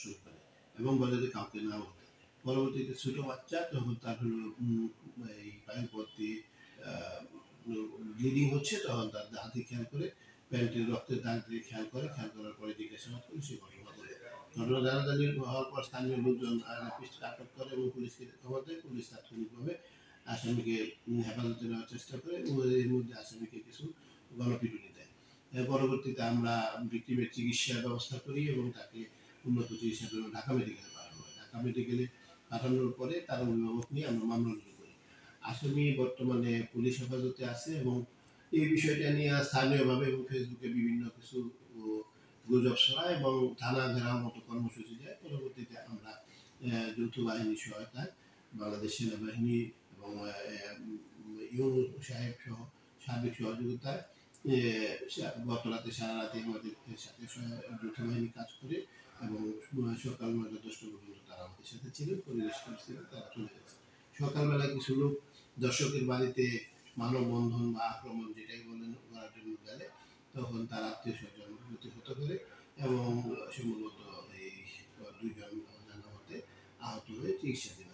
শুরু করে এবং বলে যে কাউকে না বলতে। পরবর্তীতে ছোট বাচ্চা যখন তার হলো এই পায়ুপথ দিয়ে ব্লিডিং হচ্ছে তখন তার হাতে খেয়াল করে প্যান্টের রক্তের দাগ দিয়ে খেয়াল করার পরে জিজ্ঞাসাবাদ করে সে ঘটনা বলে। ঘটনা জানাজানি হওয়ার পর স্থানীয় লোকজন র্যাপিস্টকে আটক করে এবং পুলিশকে খবর দেয়। পুলিশ তাৎক্ষণিকভাবে আসামিকে হেফাজতে নেওয়ার চেষ্টা করে এবং এর মধ্যে আসামিকে কিছু গণপিটুনি দেয়। এর পরবর্তীতে আমরা ভিক্টিমের চিকিৎসার ব্যবস্থা করি এবং তাকে উন্নত চিকিৎসার জন্য ঢাকা মেডিকেলে পাঠানো হয়। ঢাকা মেডিকেলে পাঠানোর পরে তার অভিভাবক নিয়ে আমরা মামলা রুজু করি। আসামি বর্তমানে পুলিশ হেফাজতে আছে এবং এই বিষয়টা নিয়ে স্থানীয়ভাবে এবং ফেসবুকে বিভিন্ন কিছু গুজব ছড়ায় এবং থানা ঘেরাও মতো কর্মসূচি দেয়। পরবর্তীতে আমরা যৌথ বাহিনীর সহায়তায় বাংলাদেশ সেনাবাহিনী এবং ইউনূস সাহেব সহ সার্বিক সহযোগিতায় গত রাতে সারা রাতে আমাদের সাথে যৌথ বাহিনী কাজ করে এবং সকাল ৯টা-১০টা পর্যন্ত তারা আমাদের সাথে ছিলেন, পরিবেশ ছিলেন, তারা চলে গেছে। সকালবেলা কিছু লোক দর্শকের বাড়িতে মানববন্ধন বা আক্রমণ যেটাই বলেন করার জন্য গেলে তখন তার আত্মীয় স্বজন প্রতিহত করে এবং সম্ভবত এই ২ জন জানা মতে আহত হয়ে চিকিৎসাধীন।